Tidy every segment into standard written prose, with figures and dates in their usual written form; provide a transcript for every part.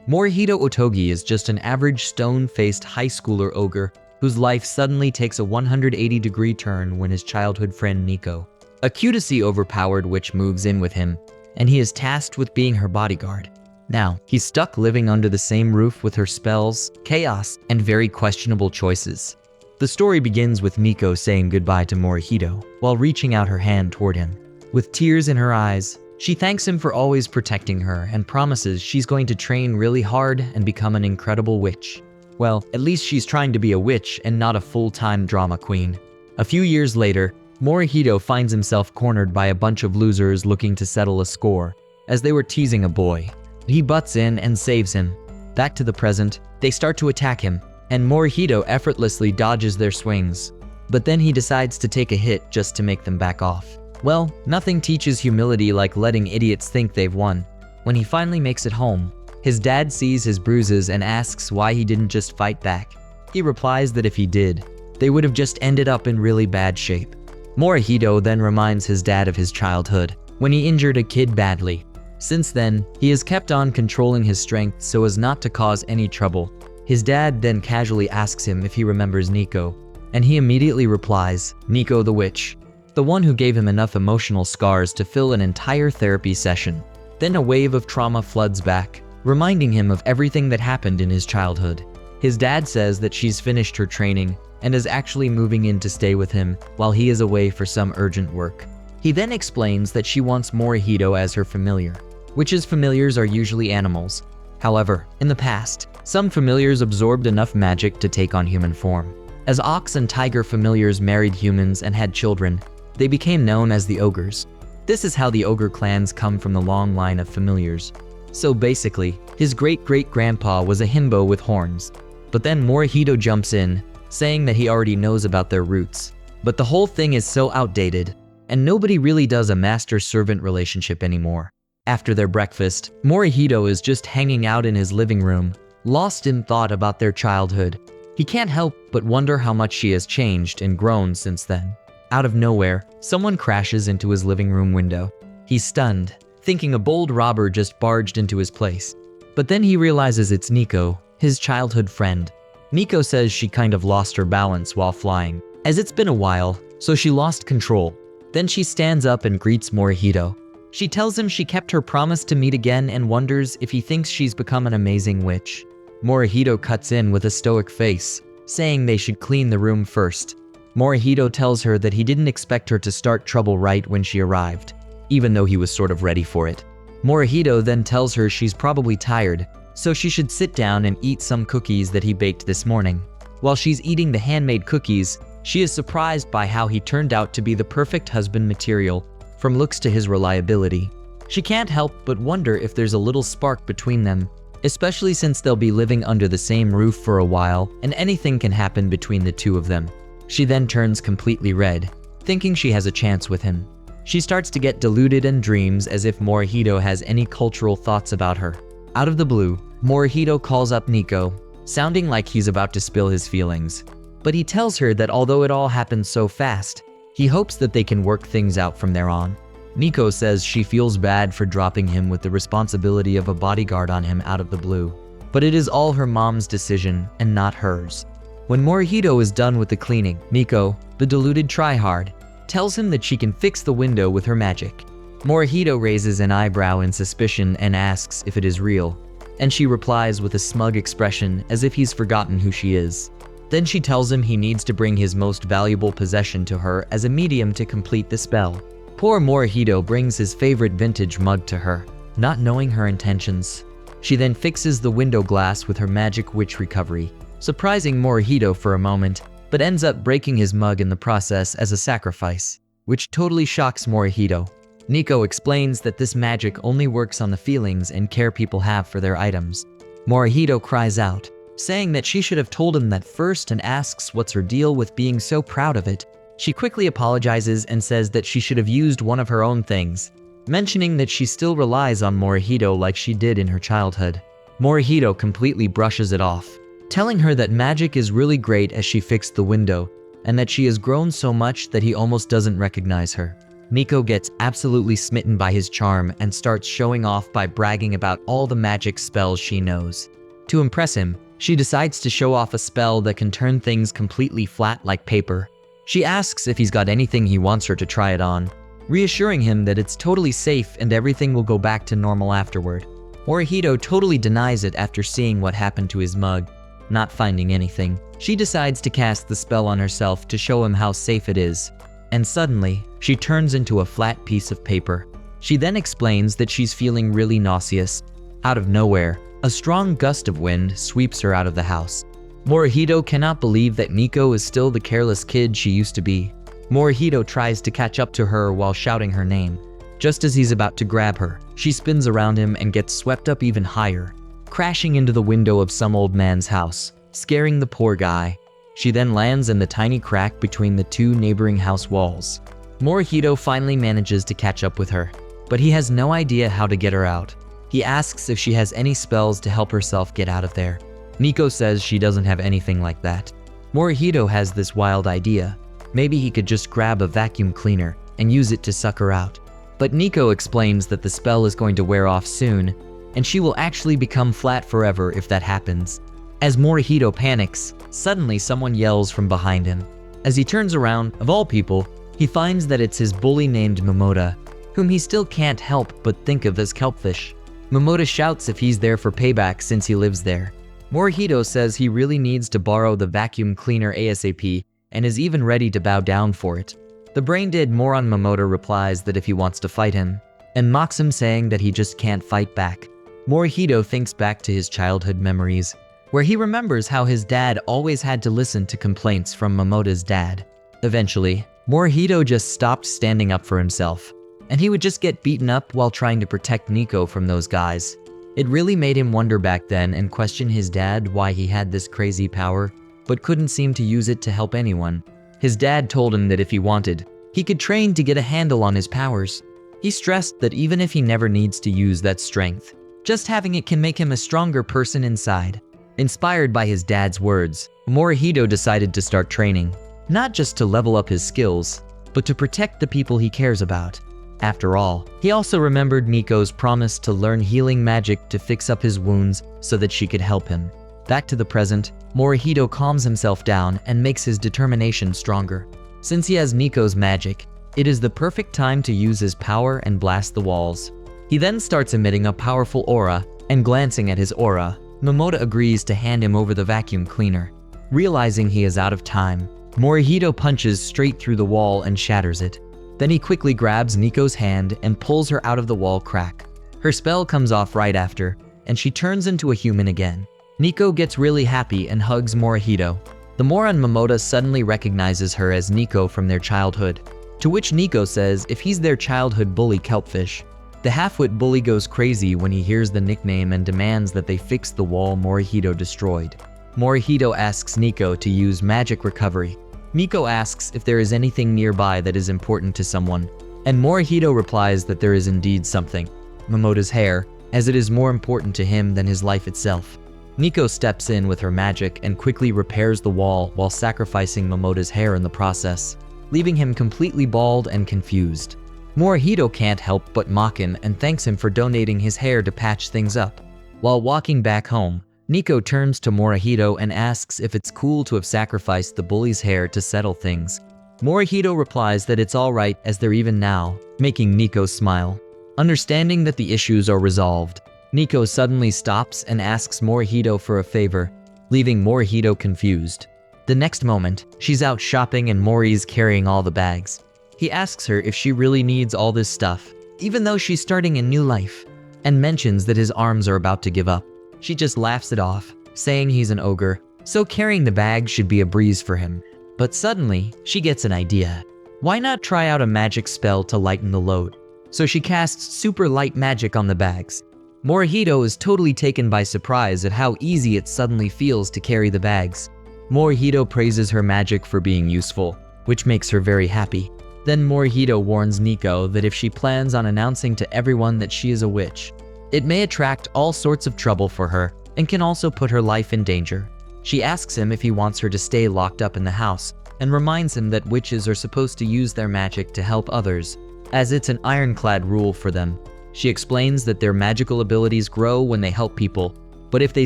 Morihito Otogi is just an average stone-faced high schooler ogre whose life suddenly takes a 180-degree turn when his childhood friend Nico, a cutesy overpowered witch, moves in with him, and he is tasked with being her bodyguard. Now, he's stuck living under the same roof with her spells, chaos, and very questionable choices. The story begins with Nico saying goodbye to Morihito while reaching out her hand toward him. With tears in her eyes, she thanks him for always protecting her and promises she's going to train really hard and become an incredible witch. Well, at least she's trying to be a witch and not a full-time drama queen. A few years later, Morihito finds himself cornered by a bunch of losers looking to settle a score, as they were teasing a boy. He butts in and saves him. Back to the present, they start to attack him, and Morihito effortlessly dodges their swings. But then he decides to take a hit just to make them back off. Well, nothing teaches humility like letting idiots think they've won. When he finally makes it home, his dad sees his bruises and asks why he didn't just fight back. He replies that if he did, they would have just ended up in really bad shape. Morihito then reminds his dad of his childhood, when he injured a kid badly. Since then, he has kept on controlling his strength so as not to cause any trouble. His dad then casually asks him if he remembers Nico, and he immediately replies, Nico the witch, the one who gave him enough emotional scars to fill an entire therapy session. Then a wave of trauma floods back, reminding him of everything that happened in his childhood. His dad says that she's finished her training and is actually moving in to stay with him while he is away for some urgent work. He then explains that she wants Morihito as her familiar. Witches' familiars are usually animals. However, in the past, some familiars absorbed enough magic to take on human form. As ox and tiger familiars married humans and had children, they became known as the ogres. This is how the ogre clans come from the long line of familiars. So basically, his great-great-grandpa was a himbo with horns. But then Morihito jumps in, saying that he already knows about their roots. But the whole thing is so outdated, and nobody really does a master-servant relationship anymore. After their breakfast, Morihito is just hanging out in his living room, lost in thought about their childhood. He can't help but wonder how much she has changed and grown since then. Out of nowhere, someone crashes into his living room window. He's stunned, thinking a bold robber just barged into his place. But then he realizes it's Nico, his childhood friend. Nico says she kind of lost her balance while flying, as it's been a while, so she lost control. Then she stands up and greets Morihito. She tells him she kept her promise to meet again and wonders if he thinks she's become an amazing witch. Morihito cuts in with a stoic face, saying they should clean the room first. Morihito tells her that he didn't expect her to start trouble right when she arrived, even though he was sort of ready for it. Morihito then tells her she's probably tired, so she should sit down and eat some cookies that he baked this morning. While she's eating the handmade cookies, she is surprised by how he turned out to be the perfect husband material, from looks to his reliability. She can't help but wonder if there's a little spark between them, especially since they'll be living under the same roof for a while and anything can happen between the two of them. She then turns completely red, thinking she has a chance with him. She starts to get deluded and dreams as if Morihito has any cultural thoughts about her. Out of the blue, Morihito calls up Nico, sounding like he's about to spill his feelings. But he tells her that although it all happened so fast, he hopes that they can work things out from there on. Nico says she feels bad for dropping him with the responsibility of a bodyguard on him out of the blue. But it is all her mom's decision and not hers. When Morihito is done with the cleaning, Nico, the deluded tryhard, tells him that she can fix the window with her magic. Morihito raises an eyebrow in suspicion and asks if it is real, and she replies with a smug expression as if he's forgotten who she is. Then she tells him he needs to bring his most valuable possession to her as a medium to complete the spell. Poor Morihito brings his favorite vintage mug to her, not knowing her intentions. She then fixes the window glass with her magic witch recovery, surprising Morihito for a moment, but ends up breaking his mug in the process as a sacrifice, which totally shocks Morihito. Nico explains that this magic only works on the feelings and care people have for their items. Morihito cries out, saying that she should have told him that first and asks what's her deal with being so proud of it. She quickly apologizes and says that she should have used one of her own things, mentioning that she still relies on Morihito like she did in her childhood. Morihito completely brushes it off, telling her that magic is really great as she fixed the window, and that she has grown so much that he almost doesn't recognize her. Nico gets absolutely smitten by his charm and starts showing off by bragging about all the magic spells she knows. To impress him, she decides to show off a spell that can turn things completely flat like paper. She asks if he's got anything he wants her to try it on, reassuring him that it's totally safe and everything will go back to normal afterward. Morihito totally denies it after seeing what happened to his mug. Not finding anything, she decides to cast the spell on herself to show him how safe it is. And suddenly, she turns into a flat piece of paper. She then explains that she's feeling really nauseous. Out of nowhere, a strong gust of wind sweeps her out of the house. Morihito cannot believe that Nico is still the careless kid she used to be. Morihito tries to catch up to her while shouting her name. Just as he's about to grab her, she spins around him and gets swept up even higher, crashing into the window of some old man's house, scaring the poor guy. She then lands in the tiny crack between the two neighboring house walls. Morihito finally manages to catch up with her, but he has no idea how to get her out. He asks if she has any spells to help herself get out of there. Nico says she doesn't have anything like that. Morihito has this wild idea. Maybe he could just grab a vacuum cleaner and use it to suck her out. But Nico explains that the spell is going to wear off soon, and she will actually become flat forever if that happens. As Morihito panics, suddenly someone yells from behind him. As he turns around, of all people, he finds that it's his bully named Momota, whom he still can't help but think of as Kelpfish. Momota shouts if he's there for payback since he lives there. Morihito says he really needs to borrow the vacuum cleaner ASAP and is even ready to bow down for it. The brain-dead moron Momota replies that if he wants to fight him, and mocks him saying that he just can't fight back. Morihito thinks back to his childhood memories, where he remembers how his dad always had to listen to complaints from Momota's dad. Eventually, Morihito just stopped standing up for himself, and he would just get beaten up while trying to protect Nico from those guys. It really made him wonder back then and question his dad why he had this crazy power, but couldn't seem to use it to help anyone. His dad told him that if he wanted, he could train to get a handle on his powers. He stressed that even if he never needs to use that strength, just having it can make him a stronger person inside. Inspired by his dad's words, Morihito decided to start training, not just to level up his skills, but to protect the people he cares about. After all, he also remembered Nico's promise to learn healing magic to fix up his wounds so that she could help him. Back to the present, Morihito calms himself down and makes his determination stronger. Since he has Nico's magic, it is the perfect time to use his power and blast the walls. He then starts emitting a powerful aura, and glancing at his aura, Momota agrees to hand him over the vacuum cleaner. Realizing he is out of time, Morihito punches straight through the wall and shatters it. Then he quickly grabs Nico's hand and pulls her out of the wall crack. Her spell comes off right after, and she turns into a human again. Nico gets really happy and hugs Morihito. The moron Momota suddenly recognizes her as Nico from their childhood, to which Nico says if he's their childhood bully Kelpfish. The half-wit bully goes crazy when he hears the nickname and demands that they fix the wall Morihito destroyed. Morihito asks Nico to use magic recovery. Nico asks if there is anything nearby that is important to someone, and Morihito replies that there is indeed something, Momota's hair, as it is more important to him than his life itself. Nico steps in with her magic and quickly repairs the wall while sacrificing Momota's hair in the process, leaving him completely bald and confused. Morihito can't help but mock him and thanks him for donating his hair to patch things up. While walking back home, Nico turns to Morihito and asks if it's cool to have sacrificed the bully's hair to settle things. Morihito replies that it's alright as they're even now, making Nico smile. Understanding that the issues are resolved, Nico suddenly stops and asks Morihito for a favor, leaving Morihito confused. The next moment, she's out shopping and Mori's carrying all the bags. He asks her if she really needs all this stuff, even though she's starting a new life, and mentions that his arms are about to give up. She just laughs it off, saying he's an ogre, so carrying the bag should be a breeze for him. But suddenly, she gets an idea. Why not try out a magic spell to lighten the load? So she casts super light magic on the bags. Morihito is totally taken by surprise at how easy it suddenly feels to carry the bags. Morihito praises her magic for being useful, which makes her very happy. Then Morihito warns Nico that if she plans on announcing to everyone that she is a witch, it may attract all sorts of trouble for her and can also put her life in danger. She asks him if he wants her to stay locked up in the house and reminds him that witches are supposed to use their magic to help others. as it's an ironclad rule for them. She explains that their magical abilities grow when they help people, but if they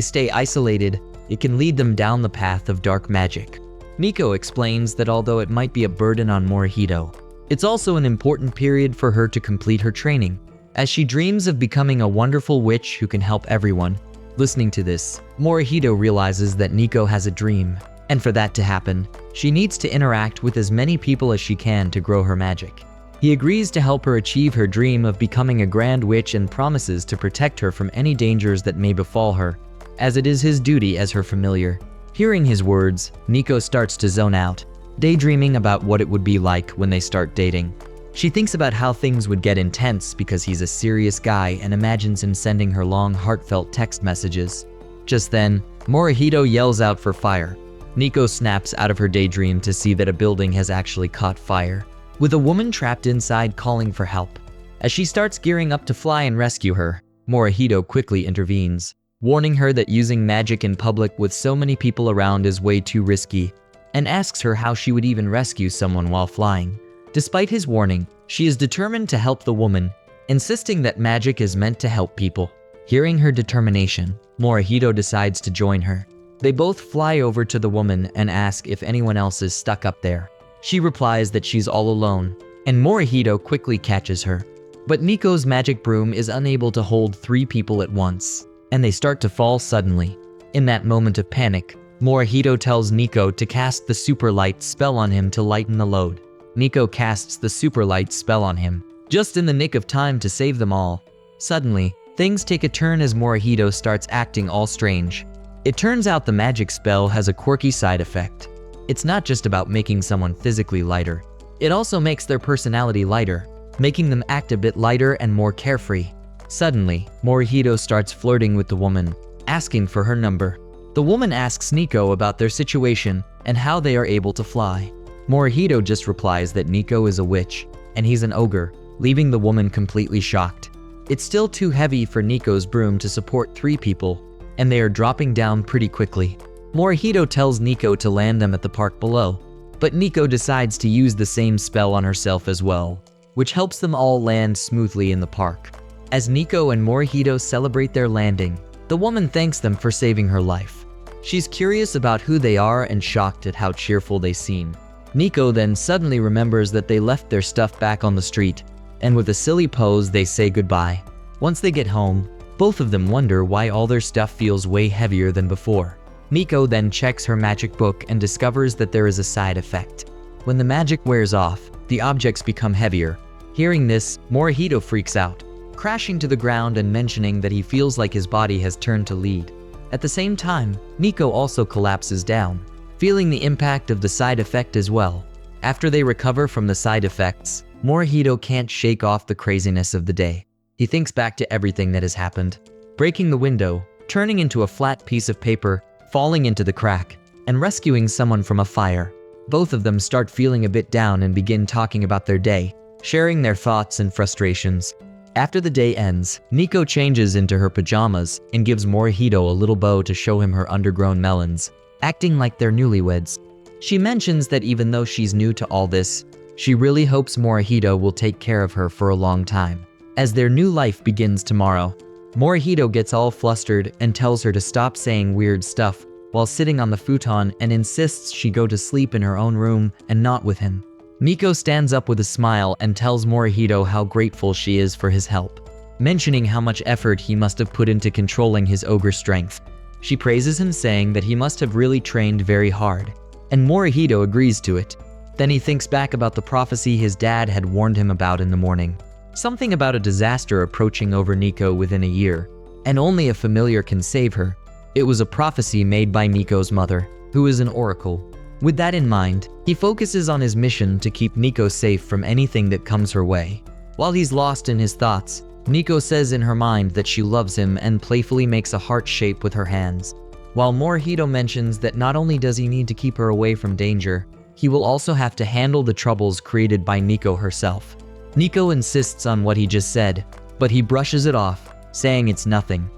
stay isolated, it can lead them down the path of dark magic. Nico explains that although it might be a burden on Morihito, it's also an important period for her to complete her training, as she dreams of becoming a wonderful witch who can help everyone. Listening to this, Morihito realizes that Nico has a dream, and for that to happen, she needs to interact with as many people as she can to grow her magic. He agrees to help her achieve her dream of becoming a grand witch and promises to protect her from any dangers that may befall her, as it is his duty as her familiar. Hearing his words, Nico starts to zone out, daydreaming about what it would be like when they start dating. She thinks about how things would get intense because he's a serious guy and imagines him sending her long, heartfelt text messages. Just then, Morihito yells out for fire. Nico snaps out of her daydream to see that a building has actually caught fire, with a woman trapped inside calling for help. As she starts gearing up to fly and rescue her, Morihito quickly intervenes, warning her that using magic in public with so many people around is way too risky, and asks her how she would even rescue someone while flying. Despite his warning, she is determined to help the woman, insisting that magic is meant to help people. Hearing her determination, Morihito decides to join her. They both fly over to the woman and ask if anyone else is stuck up there. She replies that she's all alone, and Morihito quickly catches her. But Nico's magic broom is unable to hold 3 people at once, and they start to fall suddenly. In that moment of panic, Morihito tells Nico to cast the super light spell on him to lighten the load. Nico casts the super light spell on him, just in the nick of time to save them all. Suddenly, things take a turn as Morihito starts acting all strange. It turns out the magic spell has a quirky side effect. It's not just about making someone physically lighter. It also makes their personality lighter, making them act a bit lighter and more carefree. Suddenly, Morihito starts flirting with the woman, asking for her number. The woman asks Nico about their situation and how they are able to fly. Morihito just replies that Nico is a witch, and he's an ogre, leaving the woman completely shocked. It's still too heavy for Nico's broom to support 3 people, and they are dropping down pretty quickly. Morihito tells Nico to land them at the park below, but Nico decides to use the same spell on herself as well, which helps them all land smoothly in the park. As Nico and Morihito celebrate their landing, the woman thanks them for saving her life. She's curious about who they are and shocked at how cheerful they seem. Nico then suddenly remembers that they left their stuff back on the street, and with a silly pose they say goodbye. Once they get home, both of them wonder why all their stuff feels way heavier than before. Nico then checks her magic book and discovers that there is a side effect. When the magic wears off, the objects become heavier. Hearing this, Morihito freaks out, crashing to the ground and mentioning that he feels like his body has turned to lead. At the same time, Nico also collapses down, feeling the impact of the side effect as well. After they recover from the side effects, Morihito can't shake off the craziness of the day. He thinks back to everything that has happened, breaking the window, turning into a flat piece of paper, falling into the crack, and rescuing someone from a fire. Both of them start feeling a bit down and begin talking about their day, sharing their thoughts and frustrations. After the day ends, Nico changes into her pajamas and gives Morihito a little bow to show him her undergrown melons, acting like they're newlyweds. She mentions that even though she's new to all this, she really hopes Morihito will take care of her for a long time, as their new life begins tomorrow. Morihito gets all flustered and tells her to stop saying weird stuff while sitting on the futon and insists she go to sleep in her own room and not with him. Nico stands up with a smile and tells Morihito how grateful she is for his help, mentioning how much effort he must have put into controlling his ogre strength. She praises him, saying that he must have really trained very hard, and Morihito agrees to it. Then he thinks back about the prophecy his dad had warned him about in the morning. Something about a disaster approaching over Nico within a year, and only a familiar can save her. It was a prophecy made by Nico's mother, who is an oracle. With that in mind, he focuses on his mission to keep Nico safe from anything that comes her way. While he's lost in his thoughts, Nico says in her mind that she loves him and playfully makes a heart shape with her hands. While Morihito mentions that not only does he need to keep her away from danger, he will also have to handle the troubles created by Nico herself. Nico insists on what he just said, but he brushes it off, saying it's nothing.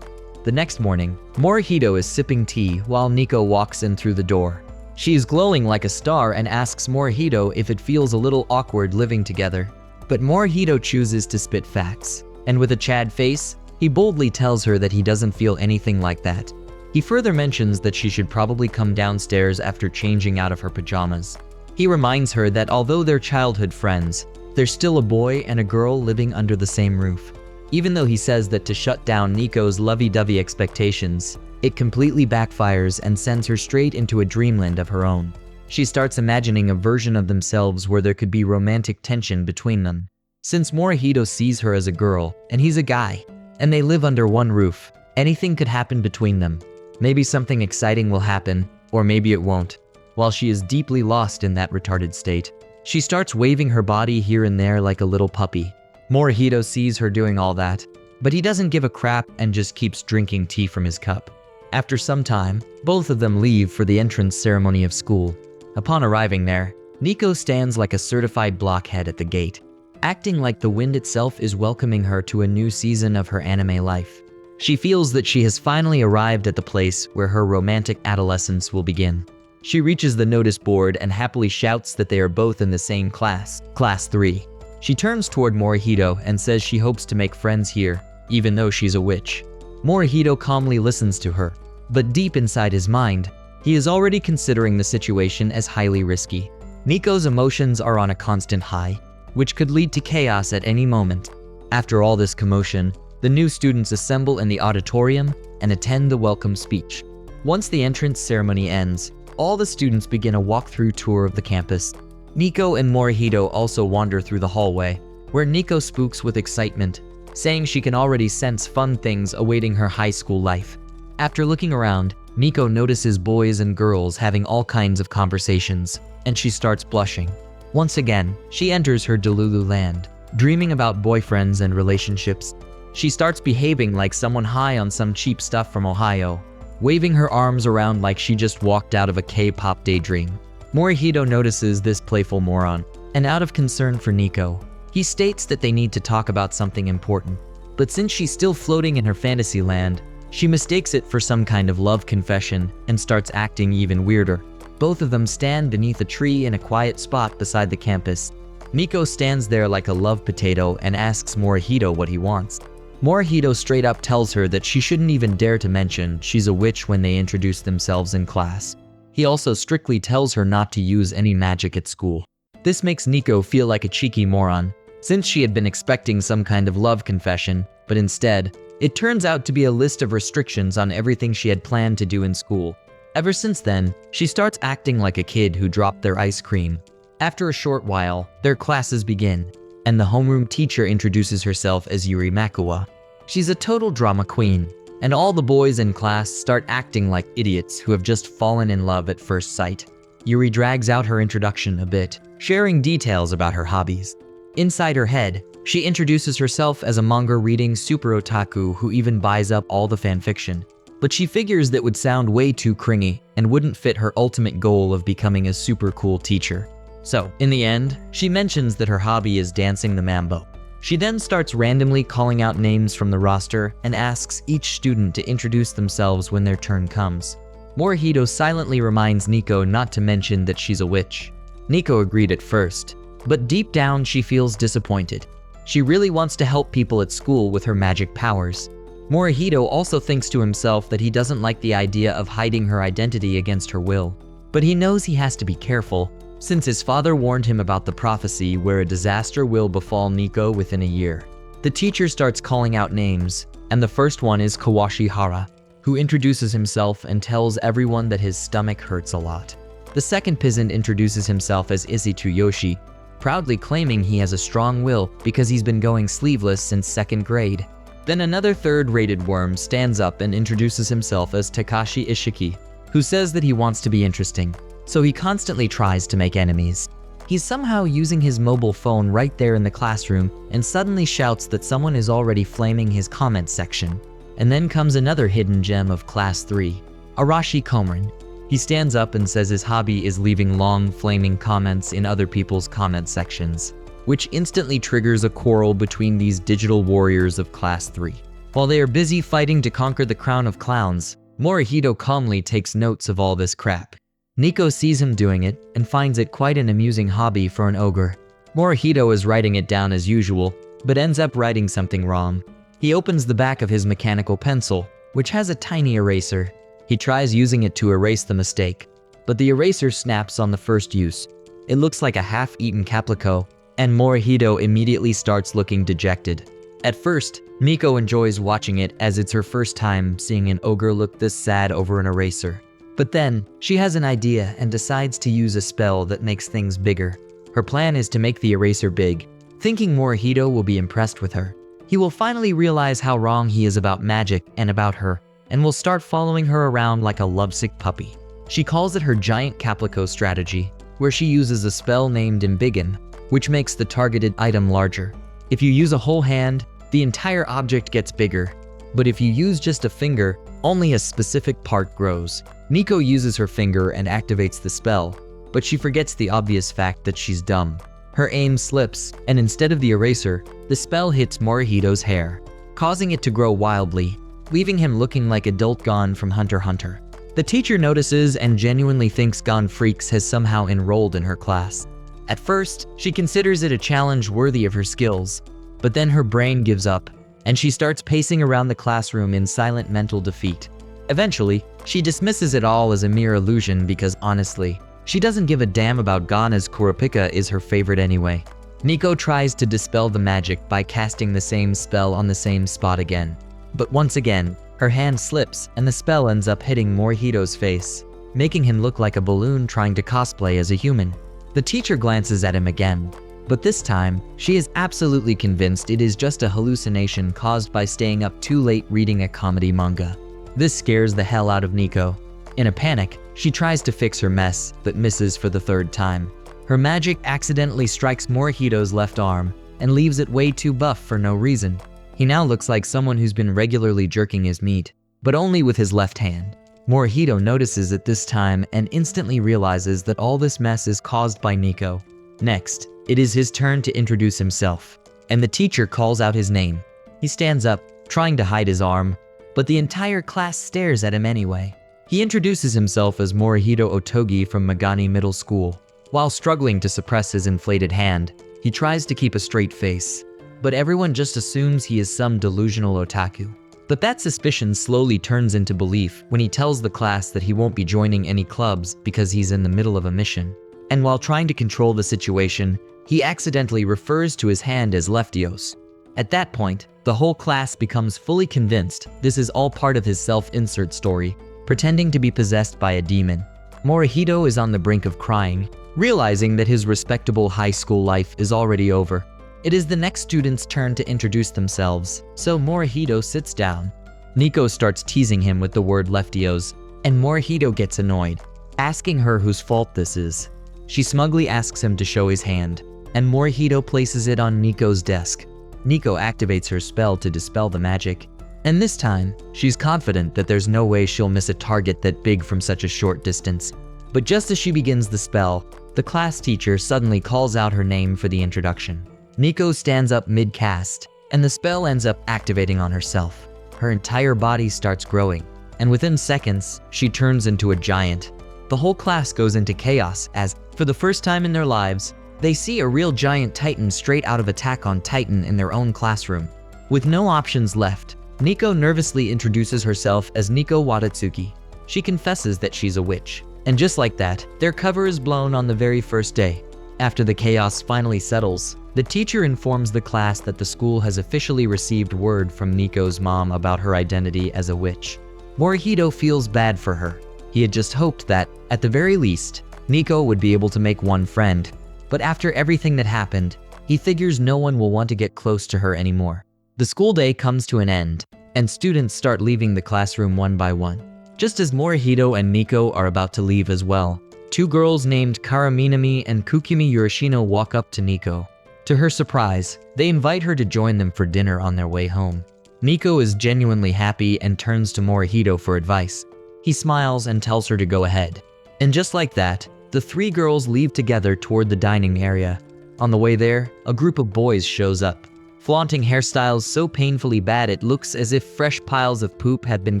The next morning, Morihito is sipping tea while Nico walks in through the door. She is glowing like a star and asks Morihito if it feels a little awkward living together. But Morihito chooses to spit facts, and with a Chad face, he boldly tells her that he doesn't feel anything like that. He further mentions that she should probably come downstairs after changing out of her pajamas. He reminds her that although they're childhood friends, there's still a boy and a girl living under the same roof. Even though he says that to shut down Nico's lovey-dovey expectations, it completely backfires and sends her straight into a dreamland of her own. She starts imagining a version of themselves where there could be romantic tension between them. Since Morihito sees her as a girl, and he's a guy, and they live under one roof, anything could happen between them. Maybe something exciting will happen, or maybe it won't. While she is deeply lost in that retarded state, she starts waving her body here and there like a little puppy. Morihito sees her doing all that, but he doesn't give a crap and just keeps drinking tea from his cup. After some time, both of them leave for the entrance ceremony of school. Upon arriving there, Nico stands like a certified blockhead at the gate, acting like the wind itself is welcoming her to a new season of her anime life. She feels that she has finally arrived at the place where her romantic adolescence will begin. She reaches the notice board and happily shouts that they are both in the same class, Class 3. She turns toward Morihito and says she hopes to make friends here, even though she's a witch. Morihito calmly listens to her, but deep inside his mind, he is already considering the situation as highly risky. Nico's emotions are on a constant high, which could lead to chaos at any moment. After all this commotion, the new students assemble in the auditorium and attend the welcome speech. Once the entrance ceremony ends, all the students begin a walkthrough tour of the campus. Nico and Morihito also wander through the hallway, where Nico spooks with excitement, saying she can already sense fun things awaiting her high school life. After looking around, Nico notices boys and girls having all kinds of conversations, and she starts blushing. Once again, she enters her Delulu land, dreaming about boyfriends and relationships. She starts behaving like someone high on some cheap stuff from Ohio, waving her arms around like she just walked out of a K-pop daydream. Morihito notices this playful moron, and out of concern for Nico, he states that they need to talk about something important. But since she's still floating in her fantasy land, she mistakes it for some kind of love confession and starts acting even weirder. Both of them stand beneath a tree in a quiet spot beside the campus. Nico stands there like a love potato and asks Morihito what he wants. Morihito straight up tells her that she shouldn't even dare to mention she's a witch when they introduce themselves in class. He also strictly tells her not to use any magic at school. This makes Nico feel like a cheeky moron, since she had been expecting some kind of love confession, but instead, it turns out to be a list of restrictions on everything she had planned to do in school. Ever since then, she starts acting like a kid who dropped their ice cream. After a short while, their classes begin, and the homeroom teacher introduces herself as Yuri Makua. She's a total drama queen, and all the boys in class start acting like idiots who have just fallen in love at first sight. Yuri drags out her introduction a bit, sharing details about her hobbies. Inside her head, she introduces herself as a manga-reading super otaku who even buys up all the fanfiction. But she figures that would sound way too cringy and wouldn't fit her ultimate goal of becoming a super cool teacher. So, in the end, she mentions that her hobby is dancing the mambo. She then starts randomly calling out names from the roster and asks each student to introduce themselves when their turn comes. Morihito silently reminds Nico not to mention that she's a witch. Nico agreed at first, but deep down she feels disappointed. She really wants to help people at school with her magic powers. Morihito also thinks to himself that he doesn't like the idea of hiding her identity against her will, but he knows he has to be careful, since his father warned him about the prophecy where a disaster will befall Nico within a year. The teacher starts calling out names, and the first one is Kawashihara, who introduces himself and tells everyone that his stomach hurts a lot. The second peasant introduces himself as Isituyoshi, proudly claiming he has a strong will because he's been going sleeveless since 2nd grade. Then another third-rated worm stands up and introduces himself as Takashi Ishiki, who says that he wants to be interesting, so he constantly tries to make enemies. He's somehow using his mobile phone right there in the classroom and suddenly shouts that someone is already flaming his comment section. And then comes another hidden gem of Class 3, Arashi Komrin. He stands up and says his hobby is leaving long, flaming comments in other people's comment sections, which instantly triggers a quarrel between these digital warriors of Class 3. While they are busy fighting to conquer the crown of clowns, Morihito calmly takes notes of all this crap. Nico sees him doing it and finds it quite an amusing hobby for an ogre. Morihito is writing it down as usual, but ends up writing something wrong. He opens the back of his mechanical pencil, which has a tiny eraser. He tries using it to erase the mistake, but the eraser snaps on the first use. It looks like a half-eaten caplico, and Morihito immediately starts looking dejected. At first, Nico enjoys watching it as it's her first time seeing an ogre look this sad over an eraser. But then, she has an idea and decides to use a spell that makes things bigger. Her plan is to make the eraser big, thinking Morihito will be impressed with her. He will finally realize how wrong he is about magic and about her, and will start following her around like a lovesick puppy. She calls it her giant caplico strategy, where she uses a spell named Embiggen, which makes the targeted item larger. If you use a whole hand, the entire object gets bigger, but if you use just a finger, only a specific part grows. Nico uses her finger and activates the spell, but she forgets the obvious fact that she's dumb. Her aim slips, and instead of the eraser, the spell hits Morihito's hair, causing it to grow wildly, leaving him looking like adult Gon from Hunter x Hunter. The teacher notices and genuinely thinks Gon Freaks has somehow enrolled in her class. At first, she considers it a challenge worthy of her skills, but then her brain gives up, and she starts pacing around the classroom in silent mental defeat. Eventually, she dismisses it all as a mere illusion because honestly, she doesn't give a damn about Gon as Kurapika is her favorite anyway. Nico tries to dispel the magic by casting the same spell on the same spot again. But once again, her hand slips and the spell ends up hitting Morihito's face, making him look like a balloon trying to cosplay as a human. The teacher glances at him again, but this time, she is absolutely convinced it is just a hallucination caused by staying up too late reading a comedy manga. This scares the hell out of Nico. In a panic, she tries to fix her mess, but misses for the third time. Her magic accidentally strikes Morihito's left arm and leaves it way too buff for no reason. He now looks like someone who's been regularly jerking his meat, but only with his left hand. Morihito notices it this time and instantly realizes that all this mess is caused by Nico. Next, it is his turn to introduce himself, and the teacher calls out his name. He stands up, trying to hide his arm, but the entire class stares at him anyway. He introduces himself as Morihito Otogi from Magani Middle School. While struggling to suppress his inflated hand, he tries to keep a straight face, but everyone just assumes he is some delusional otaku. But that suspicion slowly turns into belief when he tells the class that he won't be joining any clubs because he's in the middle of a mission. And while trying to control the situation, he accidentally refers to his hand as Leftios. At that point, the whole class becomes fully convinced this is all part of his self-insert story, pretending to be possessed by a demon. Morihito is on the brink of crying, realizing that his respectable high school life is already over. It is the next student's turn to introduce themselves, so Morihito sits down. Nico starts teasing him with the word Leftios, and Morihito gets annoyed, asking her whose fault this is. She smugly asks him to show his hand, and Morihito places it on Nico's desk. Nico activates her spell to dispel the magic, and this time, she's confident that there's no way she'll miss a target that big from such a short distance. But just as she begins the spell, the class teacher suddenly calls out her name for the introduction. Nico stands up mid-cast, and the spell ends up activating on herself. Her entire body starts growing, and within seconds, she turns into a giant. The whole class goes into chaos as, for the first time in their lives, they see a real giant titan straight out of Attack on Titan in their own classroom. With no options left, Nico nervously introduces herself as Nico Watatsuki. She confesses that she's a witch. And just like that, their cover is blown on the very first day. After the chaos finally settles, the teacher informs the class that the school has officially received word from Nico's mom about her identity as a witch. Morihito feels bad for her. He had just hoped that, at the very least, Nico would be able to make one friend. But after everything that happened, he figures no one will want to get close to her anymore. The school day comes to an end, and students start leaving the classroom one by one. Just as Morihito and Nico are about to leave as well, two girls named Karaminami and Kukumi Urashino walk up to Nico. To her surprise, they invite her to join them for dinner on their way home. Nico is genuinely happy and turns to Morihito for advice. He smiles and tells her to go ahead. And just like that, the three girls leave together toward the dining area. On the way there, a group of boys shows up, flaunting hairstyles so painfully bad it looks as if fresh piles of poop had been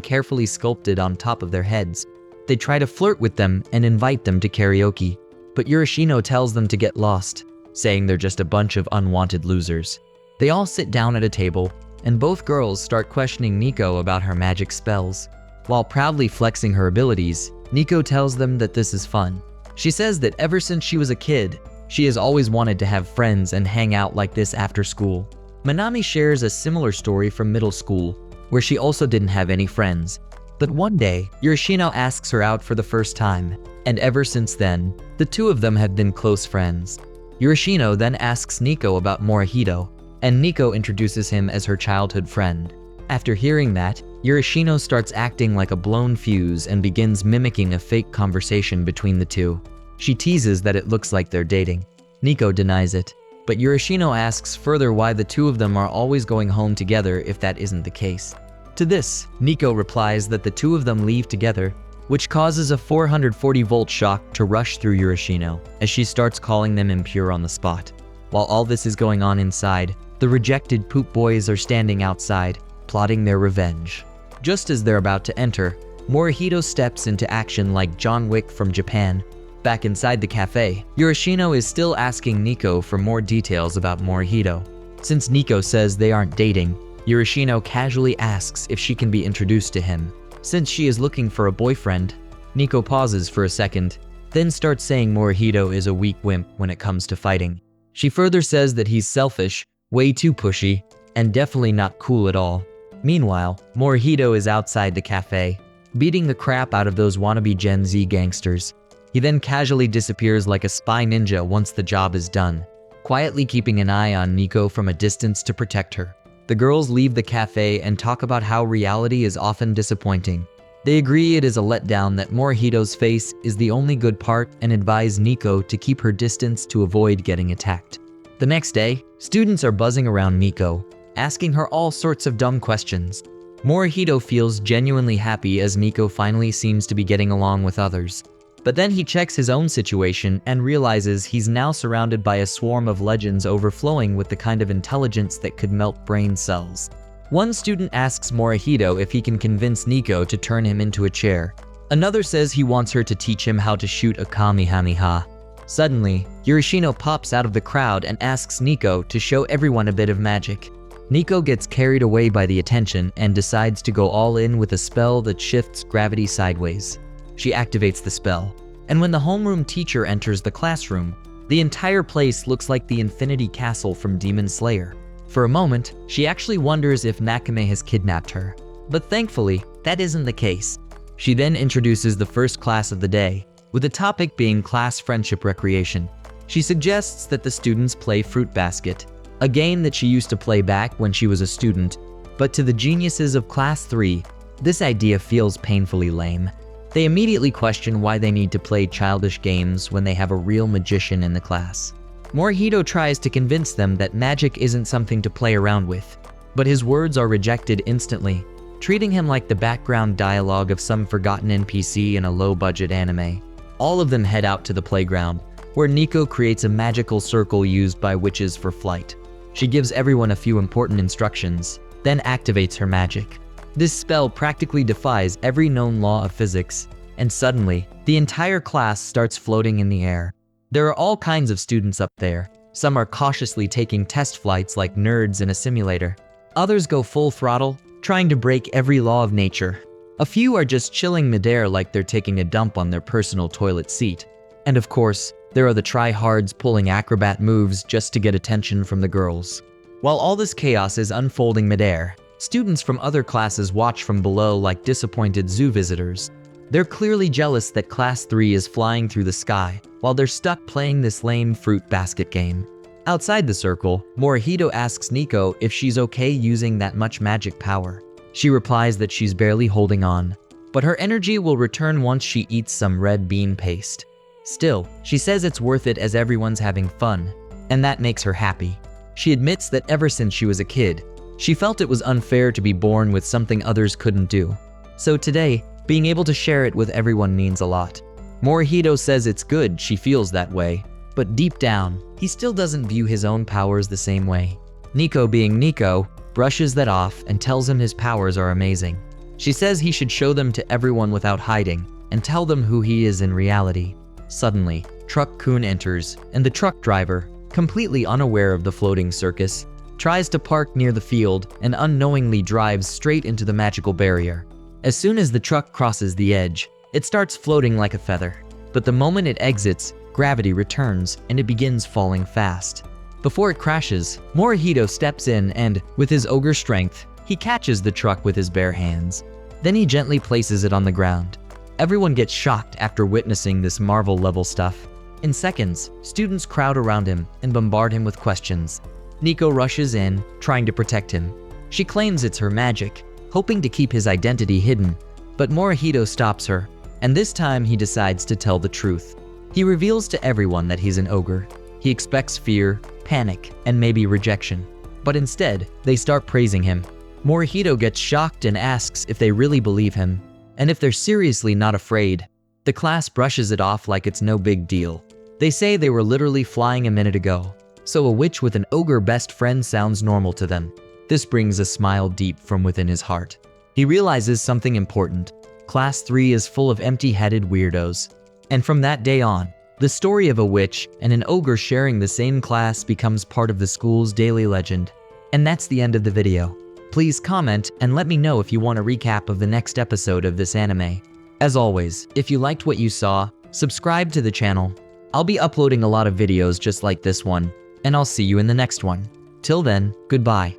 carefully sculpted on top of their heads. They try to flirt with them and invite them to karaoke, but Urashino tells them to get lost. saying they're just a bunch of unwanted losers. They all sit down at a table, and both girls start questioning Nico about her magic spells. While proudly flexing her abilities, Nico tells them that this is fun. She says that ever since she was a kid, she has always wanted to have friends and hang out like this after school. Manami shares a similar story from middle school, where she also didn't have any friends. But one day, Yoshino asks her out for the first time, and ever since then, the two of them have been close friends. Yoshino then asks Nico about Morihito, and Nico introduces him as her childhood friend. After hearing that, Yoshino starts acting like a blown fuse and begins mimicking a fake conversation between the two. She teases that it looks like they're dating. Nico denies it, but Yoshino asks further why the two of them are always going home together if that isn't the case. To this, Nico replies that the two of them leave together, which causes a 440-volt shock to rush through Yoshino as she starts calling them impure on the spot. While all this is going on inside, the rejected poop boys are standing outside, plotting their revenge. Just as they're about to enter, Morihito steps into action like John Wick from Japan. Back inside the cafe, Yoshino is still asking Nico for more details about Morihito. Since Nico says they aren't dating, Yoshino casually asks if she can be introduced to him. Since she is looking for a boyfriend, Nico pauses for a second, then starts saying Morihito is a weak wimp when it comes to fighting. She further says that he's selfish, way too pushy, and definitely not cool at all. Meanwhile, Morihito is outside the cafe, beating the crap out of those wannabe Gen Z gangsters. He then casually disappears like a spy ninja once the job is done, quietly keeping an eye on Nico from a distance to protect her. The girls leave the cafe and talk about how reality is often disappointing. They agree it is a letdown that Morihito's face is the only good part and advise Nico to keep her distance to avoid getting attacked. The next day, students are buzzing around Nico, asking her all sorts of dumb questions. Morihito feels genuinely happy as Nico finally seems to be getting along with others. But then he checks his own situation and realizes he's now surrounded by a swarm of legends overflowing with the kind of intelligence that could melt brain cells. One student asks Morihito if he can convince Nico to turn him into a chair. Another says he wants her to teach him how to shoot a Kamehameha. Suddenly, Yoshino pops out of the crowd and asks Nico to show everyone a bit of magic. Nico gets carried away by the attention and decides to go all in with a spell that shifts gravity sideways. She activates the spell, and when the homeroom teacher enters the classroom, the entire place looks like the Infinity Castle from Demon Slayer. For a moment, she actually wonders if Nakame has kidnapped her, but thankfully, that isn't the case. She then introduces the first class of the day, with the topic being class friendship recreation. She suggests that the students play Fruit Basket, a game that she used to play back when she was a student, but to the geniuses of Class 3, this idea feels painfully lame. They immediately question why they need to play childish games when they have a real magician in the class. Morihito tries to convince them that magic isn't something to play around with, but his words are rejected instantly, treating him like the background dialogue of some forgotten NPC in a low-budget anime. All of them head out to the playground, where Nico creates a magical circle used by witches for flight. She gives everyone a few important instructions, then activates her magic. This spell practically defies every known law of physics, and suddenly, the entire class starts floating in the air. There are all kinds of students up there. Some are cautiously taking test flights like nerds in a simulator. Others go full throttle, trying to break every law of nature. A few are just chilling midair like they're taking a dump on their personal toilet seat. And of course, there are the try-hards pulling acrobat moves just to get attention from the girls. While all this chaos is unfolding midair, students from other classes watch from below like disappointed zoo visitors. They're clearly jealous that Class 3 is flying through the sky, while they're stuck playing this lame fruit basket game. Outside the circle, Morihito asks Nico if she's okay using that much magic power. She replies that she's barely holding on, but her energy will return once she eats some red bean paste. Still, she says it's worth it as everyone's having fun, and that makes her happy. She admits that ever since she was a kid, she felt it was unfair to be born with something others couldn't do. So today, being able to share it with everyone means a lot. Morihito says it's good she feels that way, but deep down, he still doesn't view his own powers the same way. Nico, being Nico, brushes that off and tells him his powers are amazing. She says he should show them to everyone without hiding and tell them who he is in reality. Suddenly, Truck Kun enters, and the truck driver, completely unaware of the floating circus, tries to park near the field and unknowingly drives straight into the magical barrier. As soon as the truck crosses the edge, it starts floating like a feather. But the moment it exits, gravity returns and it begins falling fast. Before it crashes, Morihito steps in and, with his ogre strength, he catches the truck with his bare hands. Then he gently places it on the ground. Everyone gets shocked after witnessing this Marvel-level stuff. In seconds, students crowd around him and bombard him with questions. Nico rushes in, trying to protect him. She claims it's her magic, hoping to keep his identity hidden. But Morihito stops her, and this time he decides to tell the truth. He reveals to everyone that he's an ogre. He expects fear, panic, and maybe rejection. But instead, they start praising him. Morihito gets shocked and asks if they really believe him, and if they're seriously not afraid. The class brushes it off like it's no big deal. They say they were literally flying a minute ago, so a witch with an ogre best friend sounds normal to them. This brings a smile deep from within his heart. He realizes something important. Class 3 is full of empty-headed weirdos. And from that day on, the story of a witch and an ogre sharing the same class becomes part of the school's daily legend. And that's the end of the video. Please comment and let me know if you want a recap of the next episode of this anime. As always, if you liked what you saw, subscribe to the channel. I'll be uploading a lot of videos just like this one, and I'll see you in the next one. Till then, goodbye.